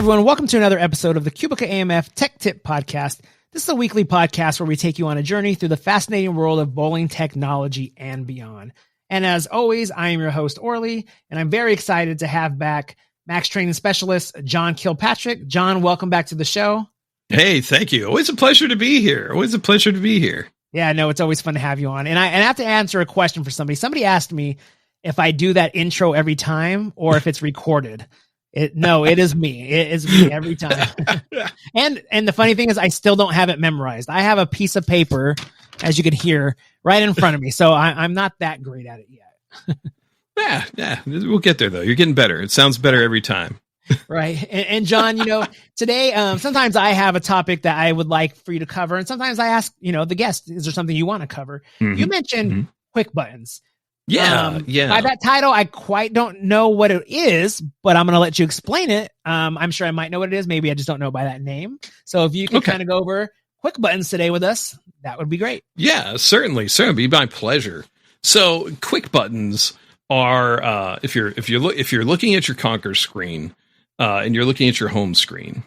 everyone. Welcome to another episode of the QubicaAMF Tech Tip Podcast. This is a weekly podcast where we take you on a journey through the fascinating world of bowling technology and beyond. And as always, I am your host, Orly, and I'm very excited to have back Max Training Specialist John Kilpatrick. John, welcome back to the show. Hey, thank you. Always a pleasure to be here. Yeah, no, it's always fun to have you on. And I have to answer a question for somebody. Somebody asked me if I do that intro every time or if it's recorded. No, it is me. It is me every time. And the funny thing is I still don't have it memorized. I have a piece of paper, as you can hear, right in front of me. So I'm not that great at it yet. Yeah. We'll get there, though. You're getting better. It sounds better every time. Right. And John, today, sometimes I have a topic that I would like for you to cover. And sometimes I ask, the guest, is there something you want to cover? Mm-hmm. You mentioned quick buttons. Yeah. By that title, I quite don't know what it is, but I'm going to let you explain it. I'm sure I might know what it is. Maybe I just don't know by that name. So if you could kind of go over quick buttons today with us, that would be great. Yeah, certainly. Be my pleasure. So quick buttons are, if you're looking at your Conqueror screen, and you're looking at your home screen,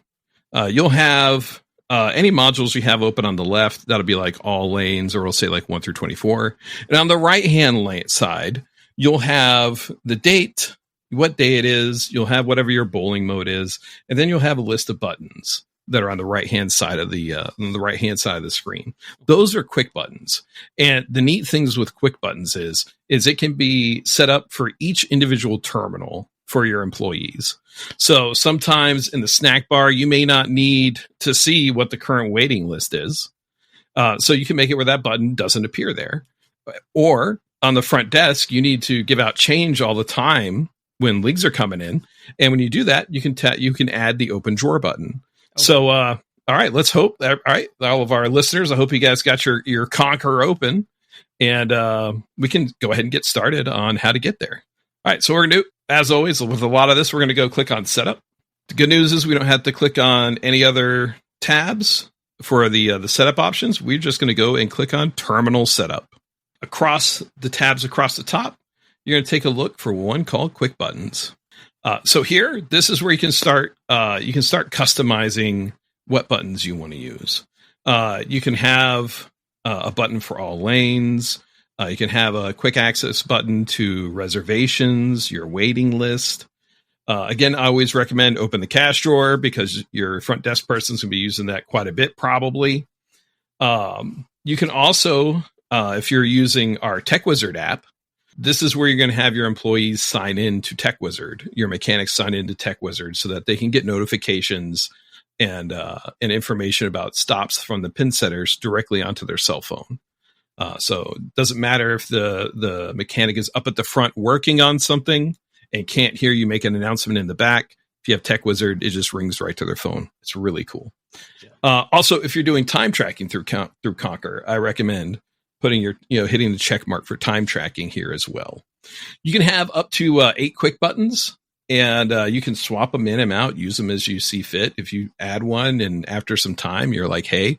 you'll have any modules you have open on the left. That'll be like all lanes, or we'll say like 1 through 24. And on the right-hand lane side, you'll have the date, what day it is. You'll have whatever your bowling mode is, and then you'll have a list of buttons that are on the right-hand side of the screen. Those are quick buttons. And the neat things with quick buttons is it can be set up for each individual terminal for your employees. So sometimes in the snack bar, you may not need to see what the current waiting list is. So you can make it where that button doesn't appear there. Or on the front desk, you need to give out change all the time when leagues are coming in. And when you do that, you can add the open drawer button. Okay. So, all right, let's hope that, all right, all of our listeners, I hope you guys got your Conqueror open, and we can go ahead and get started on how to get there. All right, so we're going to do, as always, with a lot of this, we're going to go click on Setup. The good news is we don't have to click on any other tabs for the setup options. We're just going to go and click on Terminal Setup. Across the tabs across the top, you're going to take a look for one called Quick Buttons. So here, this is where you can start customizing what buttons you want to use. You can have a button for all lanes. You can have a quick access button to reservations, your waiting list. Again, I always recommend open the cash drawer because your front desk person's going to be using that quite a bit, probably. You can also, if you're using our TechWizard app, this is where you're going to have your employees sign in to TechWizard, your mechanics sign into TechWizard so that they can get notifications and information about stops from the pin setters directly onto their cell phone. So it doesn't matter if the mechanic is up at the front working on something and can't hear you make an announcement in the back. If you have TechWizard, it just rings right to their phone. It's really cool. Also, if you're doing time tracking through Conqueror, I recommend putting hitting the check mark for time tracking here as well. You can have up to 8 quick buttons, and you can swap them in and out, use them as you see fit. If you add one and after some time, you're like, hey,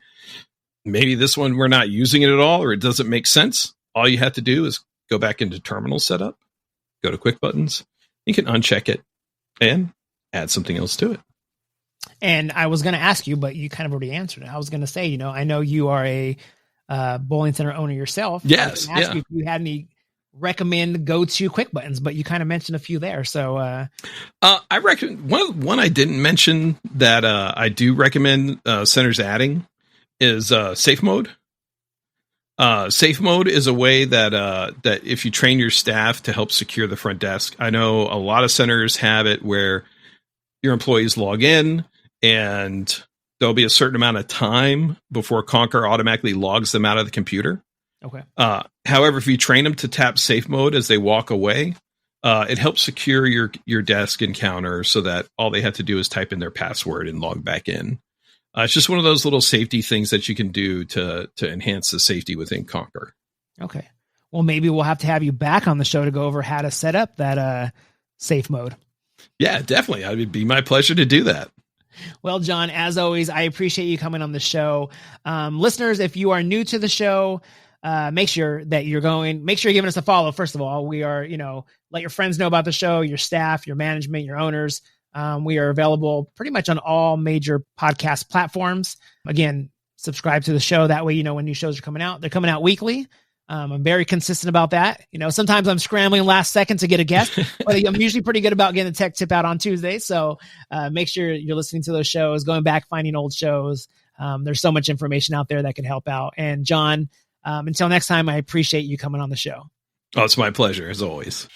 maybe this one we're not using it at all, or it doesn't make sense. All you have to do is go back into terminal setup, go to quick buttons. You can uncheck it and add something else to it. And I was going to ask you, but you kind of already answered it. I was going to say, I know you are a bowling center owner yourself. Yes. I was ask you if you had any recommend go-to quick buttons, but you kind of mentioned a few there. So I reckon one I didn't mention that I do recommend centers adding is safe mode. Safe mode is a way that if you train your staff to help secure the front desk, I know a lot of centers have it where your employees log in and there'll be a certain amount of time before Conqueror automatically logs them out of the computer. Okay. However, if you train them to tap safe mode as they walk away, it helps secure your desk and counter so that all they have to do is type in their password and log back in. It's just one of those little safety things that you can do to enhance the safety within Conqueror. Okay. Well, maybe we'll have to have you back on the show to go over how to set up that safe mode. Yeah, definitely. It would be my pleasure to do that. Well, John, as always, I appreciate you coming on the show. Listeners, if you are new to the show, make sure you're giving us a follow. First of all, we are, let your friends know about the show, your staff, your management, your owners. We are available pretty much on all major podcast platforms. Again, subscribe to the show. That way, you know when new shows are coming out. They're coming out weekly. I'm very consistent about that. You know, sometimes I'm scrambling last second to get a guest, but I'm usually pretty good about getting a tech tip out on Tuesday. So make sure you're listening to those shows, going back, finding old shows. There's so much information out there that can help out. And John, until next time, I appreciate you coming on the show. Oh, it's my pleasure, as always.